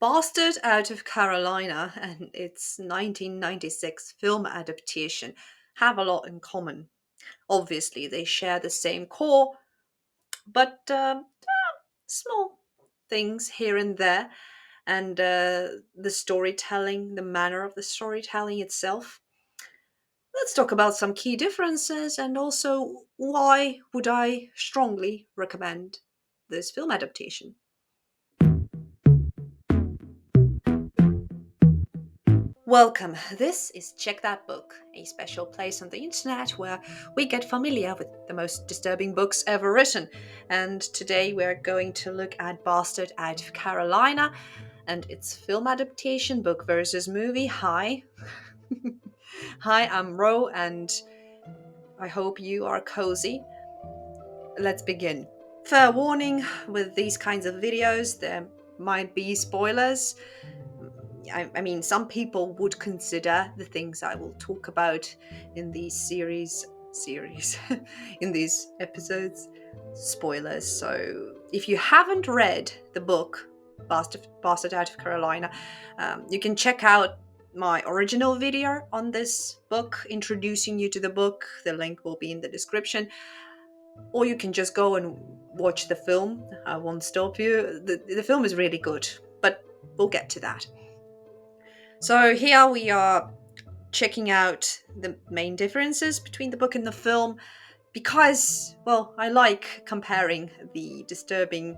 Bastard Out of Carolina and its 1996 film adaptation have a lot in common. Obviously, they share the same core, but small things here and there, and the storytelling, the manner of the storytelling itself. Let's talk about some key differences and also why would I strongly recommend this film adaptation. Welcome. This is Check That Book, a special place on the internet where we get familiar with the most disturbing books ever written. And today we're going to look at Bastard Out of Carolina and its film adaptation, book versus movie. Hi. Hi, I'm Ro, and I hope you are cozy. Let's begin. Fair warning, with these kinds of videos, there might be spoilers. I mean, some people would consider the things I will talk about in these series, in these episodes, spoilers. So if you haven't read the book, Bastard Out of Carolina, you can check out my original video on this book, introducing you to the book. The link will be in the description. Or you can just go and watch the film. I won't stop you. The film is really good, but we'll get to that. So here we are checking out the main differences between the book and the film because, well, I like comparing the disturbing.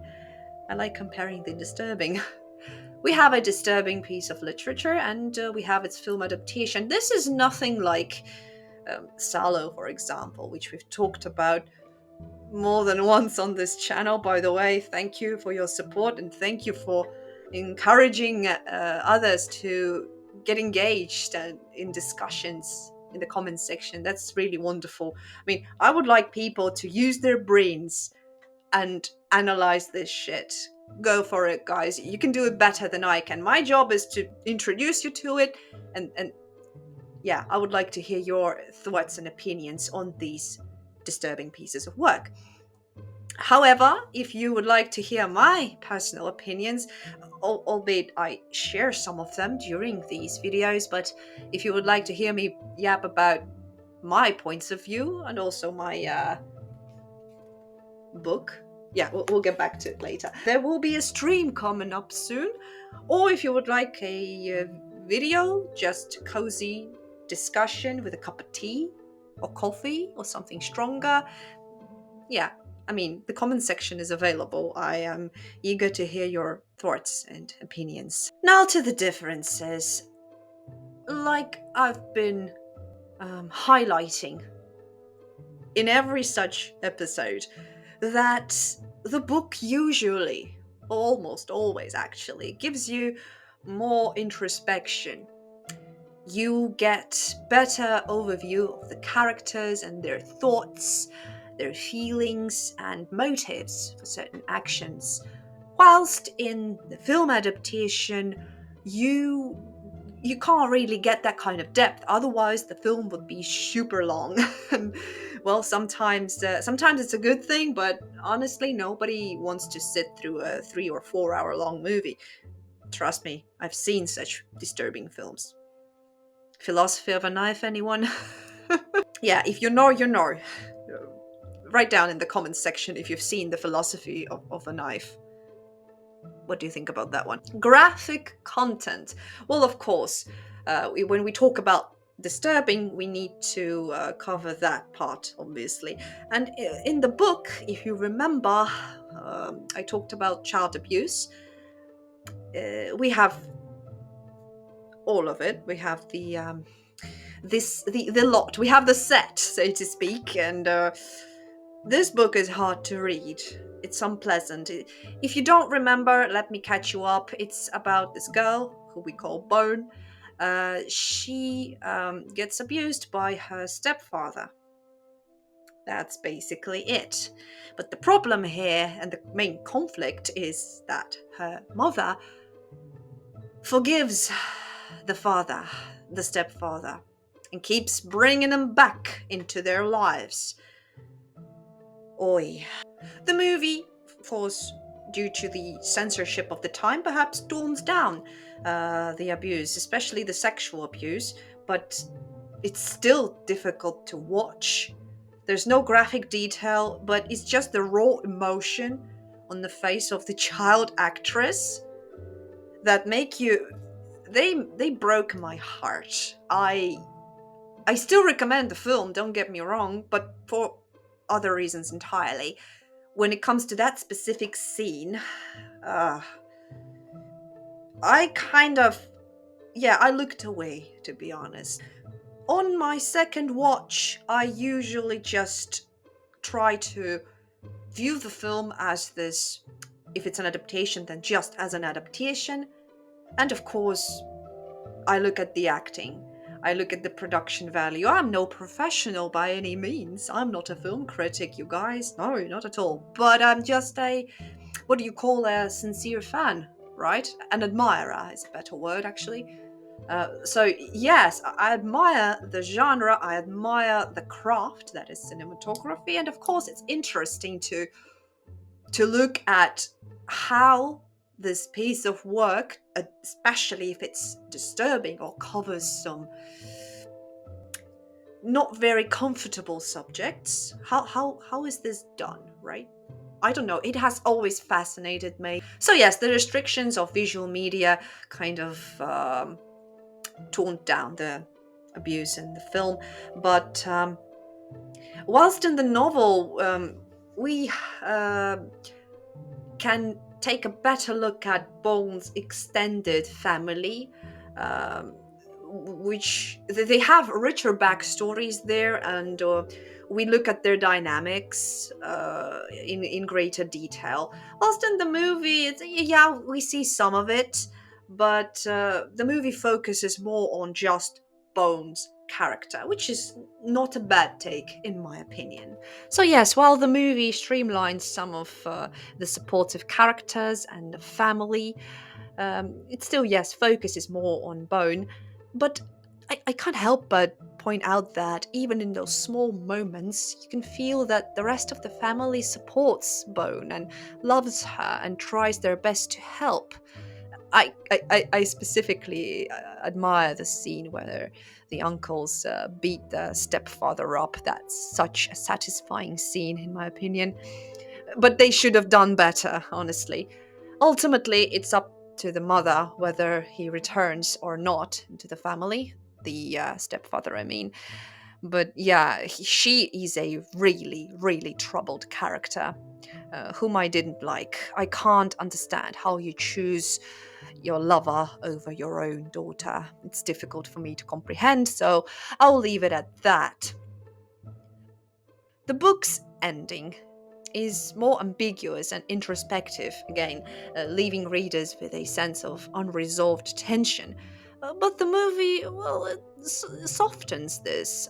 I like comparing the disturbing. We have a disturbing piece of literature and we have its film adaptation. This is nothing like Salo, for example, which we've talked about more than once on this channel, by the way. Thank you for your support and thank you for encouraging others to get engaged in discussions in the comments section. That's really wonderful. I mean, I would like people to use their brains and analyze this shit. Go for it, guys. You can do it better than I can. My job is to introduce you to it, and yeah, I would like to hear your thoughts and opinions on these disturbing pieces of work. However, if you would like to hear my personal opinions, albeit I share some of them during these videos, but if you would like to hear me yap about my points of view and also my book, yeah, we'll get back to it later. There will be a stream coming up soon, or if you would like a video, just cozy discussion with a cup of tea or coffee or something stronger, yeah, I mean, the comment section is available. I am eager to hear your thoughts and opinions. Now to the differences. Like I've been highlighting in every such episode, that the book usually, almost always actually, gives you more introspection. You get better overview of the characters and their thoughts, their feelings and motives for certain actions. Whilst in the film adaptation, you can't really get that kind of depth. Otherwise, the film would be super long. And well, sometimes it's a good thing, but honestly, nobody wants to sit through a 3 or 4 hour long movie. Trust me, I've seen such disturbing films. Philosophy of a Knife, anyone? Yeah, if you know, you know. Write down in the comments section if you've seen the Philosophy of a Knife. What do you think about that one? Graphic content. Well, of course, when we talk about disturbing, we need to cover that part, obviously. And in the book, if you remember, I talked about child abuse. We have all of it. We have the lot. We have the set, so to speak, and this book is hard to read. It's unpleasant. If you don't remember, let me catch you up. It's about this girl who we call Bone. She gets abused by her stepfather. That's basically it. But the problem here and the main conflict is that her mother forgives the father, the stepfather, and keeps bringing them back into their lives. Oi. The movie falls due to the censorship of the time, perhaps tones down the abuse, especially the sexual abuse, but it's still difficult to watch. There's no graphic detail, but it's just the raw emotion on the face of the child actress that make you they broke my heart. I still recommend the film, don't get me wrong, but for other reasons entirely. When it comes to that specific scene, uh, I kind of, yeah, I looked away, to be honest. On my second watch, I usually just try to view the film as this, if it's an adaptation, then just as an adaptation. And of course, I look at the acting. I look at the production value. I'm no professional by any means. I'm not a film critic, you guys. No, not at all. But I'm just a, what do you call a sincere fan, right? An admirer is a better word, actually. So, yes, I admire the genre, I admire the craft that is cinematography, and of course, it's interesting to look at how this piece of work, especially if it's disturbing or covers some not very comfortable subjects, how is this done, right? I don't know. It has always fascinated me. So yes, the restrictions of visual media kind of toned down the abuse in the film, but whilst in the novel we uh, can take a better look at Bones' extended family, um, which they have richer backstories there, and we look at their dynamics in greater detail. Whilst in the movie, yeah, we see some of it, but the movie focuses more on just Bones' character, which is not a bad take, in my opinion. So yes, while the movie streamlines some of the supportive characters and the family, it still, yes, focuses more on Bone. But I can't help but point out that even in those small moments, you can feel that the rest of the family supports Bone and loves her and tries their best to help. I specifically admire the scene where the uncles beat the stepfather up. That's such a satisfying scene, in my opinion. But they should have done better, honestly. Ultimately, it's up to the mother whether he returns or not into the family. The stepfather, I mean. But yeah, she is a really, really troubled character whom I didn't like. I can't understand how you choose your lover over your own daughter. It's difficult for me to comprehend, so I'll leave it at that. The book's ending is more ambiguous and introspective, again, leaving readers with a sense of unresolved tension. But the movie, well, it softens this,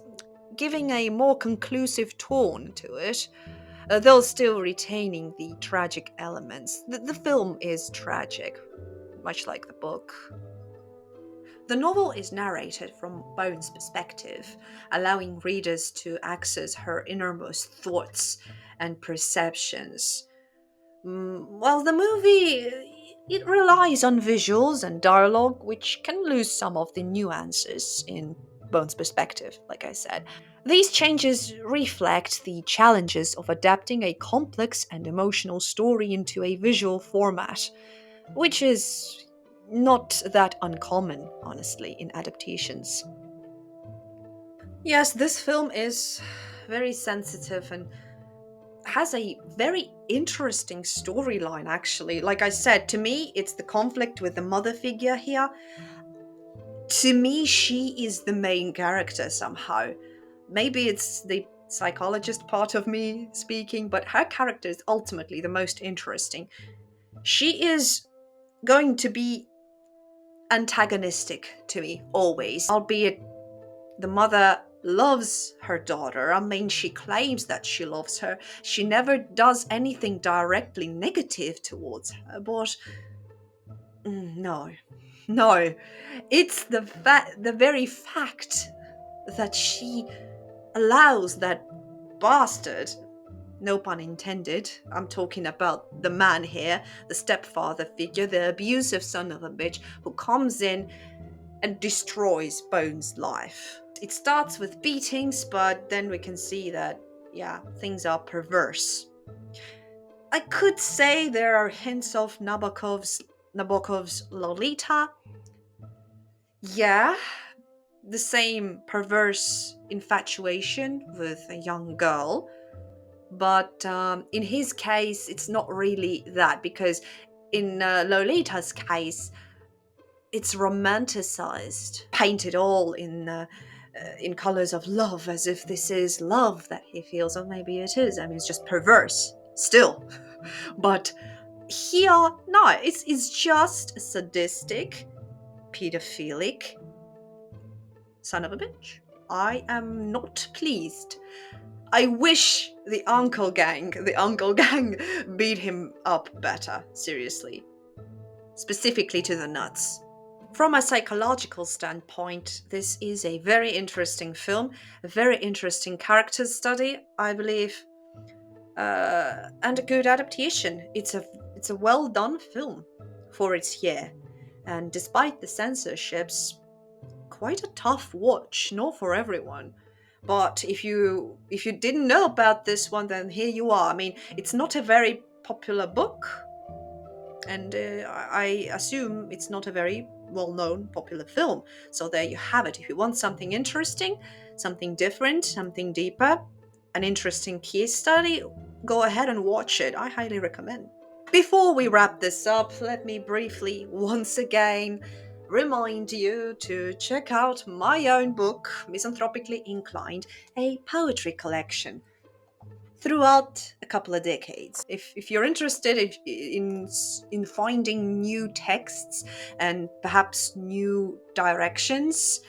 giving a more conclusive tone to it, though still retaining the tragic elements. The film is tragic, much like the book. The novel is narrated from Bone's perspective, allowing readers to access her innermost thoughts and perceptions. While the movie it relies on visuals and dialogue, which can lose some of the nuances in Bone's perspective, like I said. These changes reflect the challenges of adapting a complex and emotional story into a visual format, which is not that uncommon, honestly, in adaptations. Yes, this film is very sensitive and has a very interesting storyline, actually. Like I said, to me, it's the conflict with the mother figure here. To me, she is the main character somehow. Maybe it's the psychologist part of me speaking, but her character is ultimately the most interesting. She is going to be antagonistic to me always, albeit the mother loves her daughter. I mean, she claims that she loves her. She never does anything directly negative towards her, but no, no. It's the very fact that she allows that bastard. No pun intended. I'm talking about the man here, the stepfather figure, the abusive son of a bitch who comes in and destroys Bones' life. It starts with beatings, but then we can see that, yeah, things are perverse. I could say there are hints of Nabokov's Lolita. Yeah, the same perverse infatuation with a young girl. But in his case, it's not really that, because in Lolita's case, it's romanticized, painted all in colors of love, as if this is love that he feels, or maybe it is. I mean, it's just perverse still. But here, no, it's just a sadistic, pedophilic son of a bitch. I am not pleased. I wish the uncle gang beat him up better, seriously. Specifically to the nuts. From a psychological standpoint, this is a very interesting film, a very interesting character study, I believe, and a good adaptation. It's a well done film for its year, and despite the censorships, quite a tough watch, not for everyone. But if you didn't know about this one, then here you are. I mean, it's not a very popular book, and I assume it's not a very well-known popular film. So there you have it. If you want something interesting, something different, something deeper, an interesting case study, go ahead and watch it. I highly recommend. Before we wrap this up, let me briefly once again remind you to check out my own book, Misanthropically Inclined, a poetry collection throughout a couple of decades. If you're interested in finding new texts and perhaps new directions,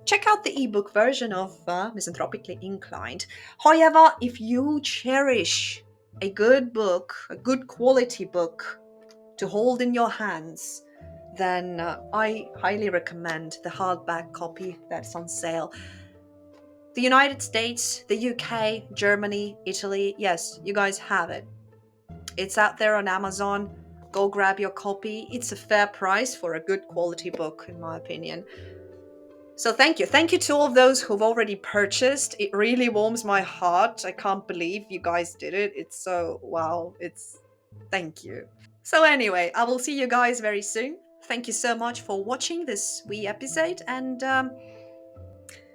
check out the ebook version of Misanthropically Inclined. However, if you cherish a good book, a good quality book to hold in your hands, then I highly recommend the hardback copy that's on sale. The United States, the UK, Germany, Italy, yes, you guys have it. It's out there on Amazon. Go grab your copy. It's a fair price for a good quality book, in my opinion. So thank you. Thank you to all of those who've already purchased. It really warms my heart. I can't believe you guys did it. It's so, wow. Thank you. So anyway, I will see you guys very soon. Thank you so much for watching this wee episode, and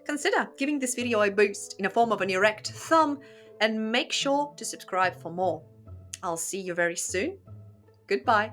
consider giving this video a boost in a form of an erect thumb, and make sure to subscribe for more. I'll see you very soon. Goodbye.